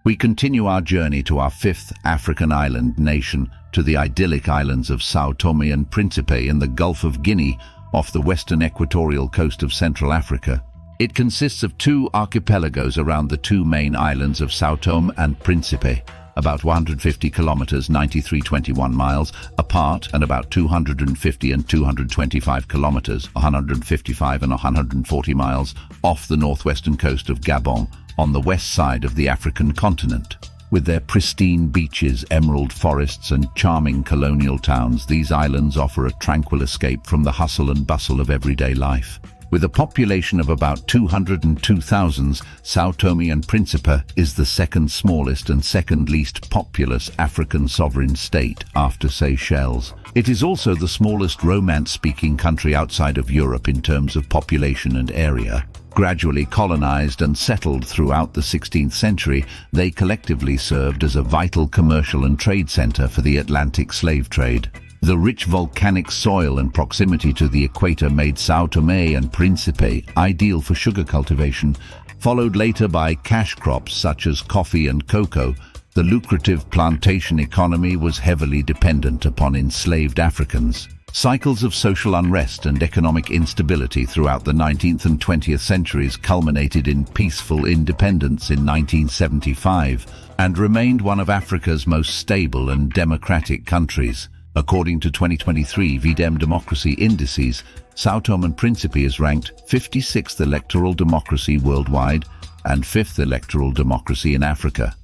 We continue our journey to our fifth African island nation, to the idyllic islands of Sao Tome and Principe in the Gulf of Guinea, off the western equatorial coast of Central Africa. It consists of two archipelagos around the two main islands of Sao Tome and Principe, about 150 kilometers, 93.21 miles, apart, and about 250 and 225 kilometers, 155 and 140 miles, off the northwestern coast of Gabon, on the west side of the African continent. With their pristine beaches, emerald forests, and charming colonial towns, these islands offer a tranquil escape from the hustle and bustle of everyday life. With a population of about 202,000, Sao Tome and Principe is the second smallest and second least populous African sovereign state after Seychelles. It is also the smallest Romance-speaking country outside of Europe in terms of population and area. Gradually colonized and settled throughout the 16th century, they collectively served as a vital commercial and trade center for the Atlantic slave trade. The rich volcanic soil and proximity to the equator made Sao Tome and Principe ideal for sugar cultivation. Followed later by cash crops such as coffee and cocoa, the lucrative plantation economy was heavily dependent upon enslaved Africans. Cycles of social unrest and economic instability throughout the 19th and 20th centuries culminated in peaceful independence in 1975 and remained one of Africa's most stable and democratic countries. According to 2023 VDEM democracy indices, Sao Tome and Principe is ranked 56th electoral democracy worldwide and 5th electoral democracy in Africa.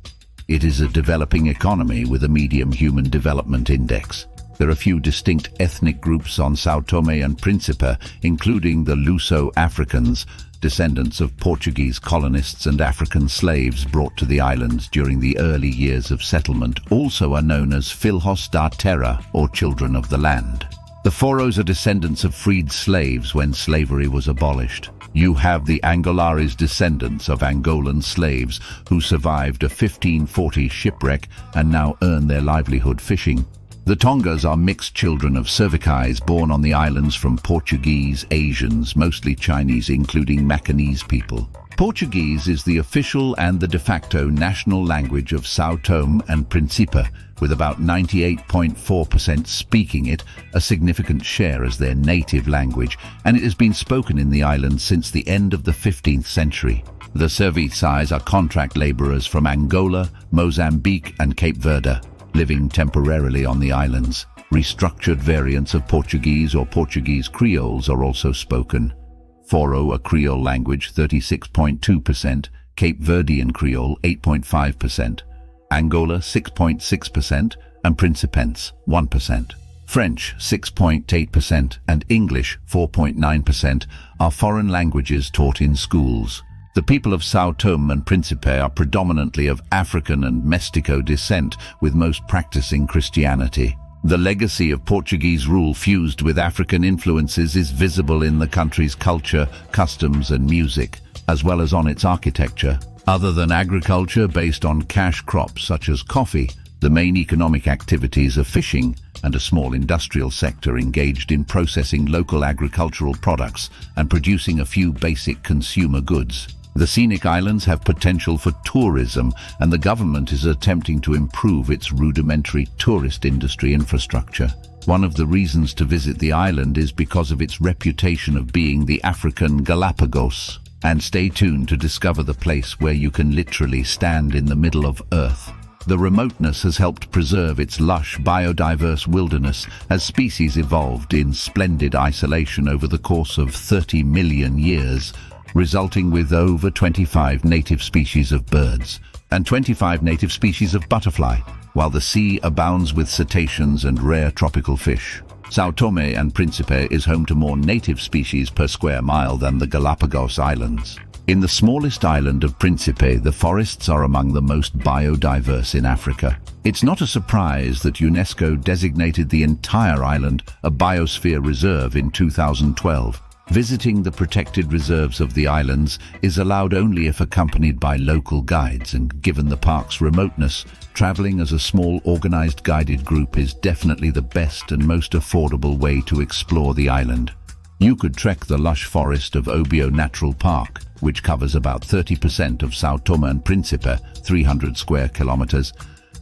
It is a developing economy with a medium human development index. There are few distinct ethnic groups on Sao Tome and Principe, including the Luso-Africans, descendants of Portuguese colonists and African slaves brought to the islands during the early years of settlement, also are known as Filhos da Terra, or Children of the Land. The Foros are descendants of freed slaves when slavery was abolished. You have the Angolares, descendants of Angolan slaves who survived a 1540 shipwreck and now earn their livelihood fishing. The Tongas are mixed children of cervicais born on the islands from Portuguese, Asians, mostly Chinese, including Macanese people. Portuguese is the official and the de facto national language of Sao Tome and Principe, with about 98.4% speaking it, a significant share as their native language, and it has been spoken in the island since the end of the 15th century. The cervicais are contract laborers from Angola, Mozambique, and Cape Verde, living temporarily on the islands. Restructured variants of Portuguese or Portuguese Creoles are also spoken. Foro, a Creole language, 36.2%, Cape Verdean Creole, 8.5%, Angola, 6.6%, and Principense, 1%. French, 6.8%, and English, 4.9%, are foreign languages taught in schools. The people of Sao Tome and Principe are predominantly of African and Mestizo descent, with most practicing Christianity. The legacy of Portuguese rule fused with African influences is visible in the country's culture, customs, and music, as well as on its architecture. Other than agriculture based on cash crops such as coffee, the main economic activities are fishing and a small industrial sector engaged in processing local agricultural products and producing a few basic consumer goods. The scenic islands have potential for tourism, and the government is attempting to improve its rudimentary tourist industry infrastructure. One of the reasons to visit the island is because of its reputation of being the African Galapagos. And stay tuned to discover the place where you can literally stand in the middle of Earth. The remoteness has helped preserve its lush, biodiverse wilderness as species evolved in splendid isolation over the course of 30 million years, resulting with over 25 native species of birds and 25 native species of butterfly, while the sea abounds with cetaceans and rare tropical fish. Sao Tome and Principe is home to more native species per square mile than the Galapagos Islands. In the smallest island of Principe, the forests are among the most biodiverse in Africa. It's not a surprise that UNESCO designated the entire island a biosphere reserve in 2012. Visiting the protected reserves of the islands is allowed only if accompanied by local guides, and given the park's remoteness, traveling as a small organized guided group is definitely the best and most affordable way to explore the island. You could trek the lush forest of Obio Natural Park, which covers about 30% of Sao Tome and Principe, 300 square kilometers,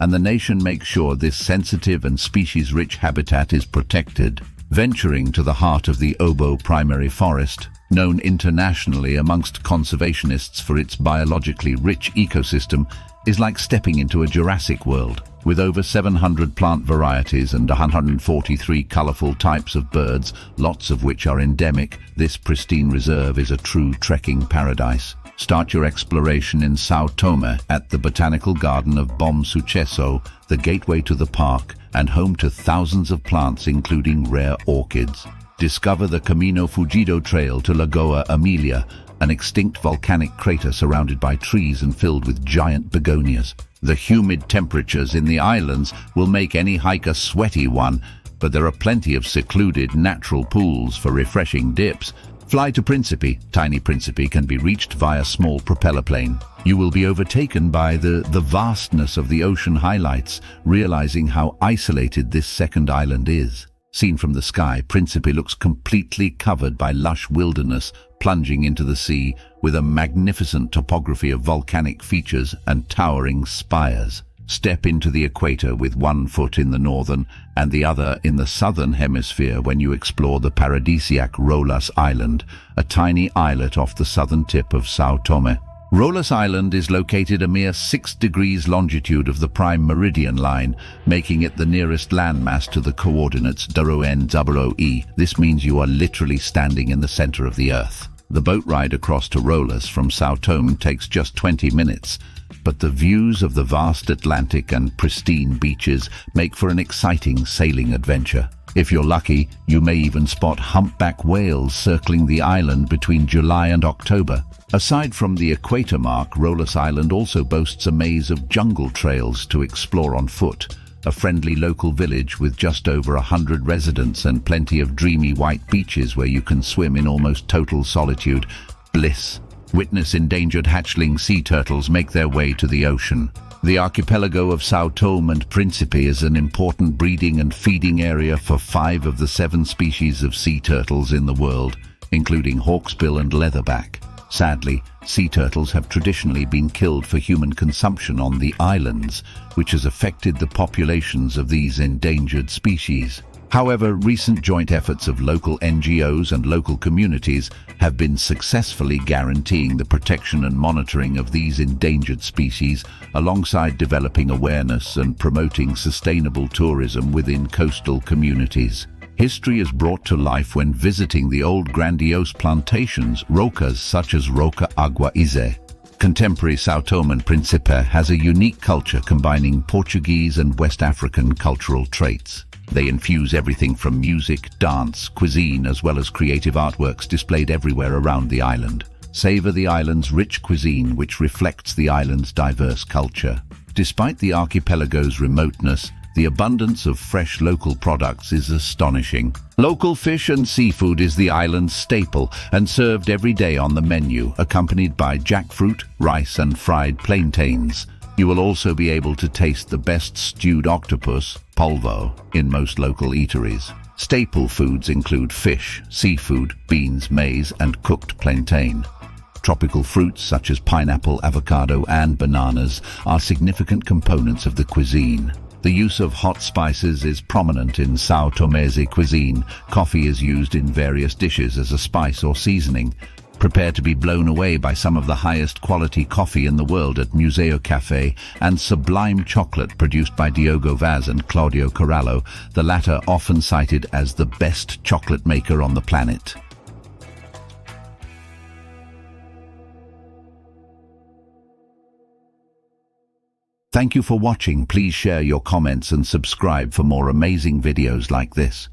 and the nation makes sure this sensitive and species-rich habitat is protected. Venturing to the heart of the Obo Primary Forest, known internationally amongst conservationists for its biologically rich ecosystem, is like stepping into a Jurassic world. With over 700 plant varieties and 143 colorful types of birds, lots of which are endemic, this pristine reserve is a true trekking paradise. Start your exploration in Sao Tome at the Botanical Garden of Bom Sucesso, the gateway to the park and home to thousands of plants including rare orchids. Discover the Camino Fugido Trail to Lagoa Amelia, an extinct volcanic crater surrounded by trees and filled with giant begonias. The humid temperatures in the islands will make any hike a sweaty one, but there are plenty of secluded natural pools for refreshing dips. Fly to Principe. Tiny Principe can be reached via small propeller plane. You will be overtaken by the vastness of the ocean highlights, realizing how isolated this second island is. Seen from the sky, Principe looks completely covered by lush wilderness plunging into the sea, with a magnificent topography of volcanic features and towering spires. Step into the equator with one foot in the northern and the other in the southern hemisphere when you explore the paradisiac Rolas Island, a tiny islet off the southern tip of Sao Tome. Rolas Island is located a mere 6 degrees longitude of the prime meridian line, making it the nearest landmass to the coordinates 0N00E. This means you are literally standing in the center of the Earth. The boat ride across to Rolas from Sao Tome takes just 20 minutes, but the views of the vast Atlantic and pristine beaches make for an exciting sailing adventure. If you're lucky, you may even spot humpback whales circling the island between July and October. Aside from the equator mark, Rolas Island also boasts a maze of jungle trails to explore on foot, a friendly local village with just over 100 residents and plenty of dreamy white beaches where you can swim in almost total solitude. Bliss. Witness endangered hatchling sea turtles make their way to the ocean. The archipelago of Sao Tome and Principe is an important breeding and feeding area for 5 of the 7 species of sea turtles in the world, including hawksbill and leatherback. Sadly, sea turtles have traditionally been killed for human consumption on the islands, which has affected the populations of these endangered species. However, recent joint efforts of local NGOs and local communities have been successfully guaranteeing the protection and monitoring of these endangered species, alongside developing awareness and promoting sustainable tourism within coastal communities. History is brought to life when visiting the old grandiose plantations, rocas such as Roca Agua Ize. Contemporary Sao Tome and Principe has a unique culture combining Portuguese and West African cultural traits. They infuse everything from music, dance, cuisine, as well as creative artworks displayed everywhere around the island. Savor the island's rich cuisine, which reflects the island's diverse culture. Despite the archipelago's remoteness, the abundance of fresh local products is astonishing. Local fish and seafood is the island's staple and served every day on the menu, accompanied by jackfruit, rice and fried plantains. You will also be able to taste the best stewed octopus, polvo, in most local eateries. Staple foods include fish, seafood, beans, maize and cooked plantain. Tropical fruits such as pineapple, avocado and bananas are significant components of the cuisine. The use of hot spices is prominent in Sao Tomese cuisine. Coffee is used in various dishes as a spice or seasoning. Prepare to be blown away by some of the highest quality coffee in the world at Museo Café and sublime chocolate produced by Diogo Vaz and Claudio Corallo, the latter often cited as the best chocolate maker on the planet. Thank you for watching. Please share your comments and subscribe for more amazing videos like this.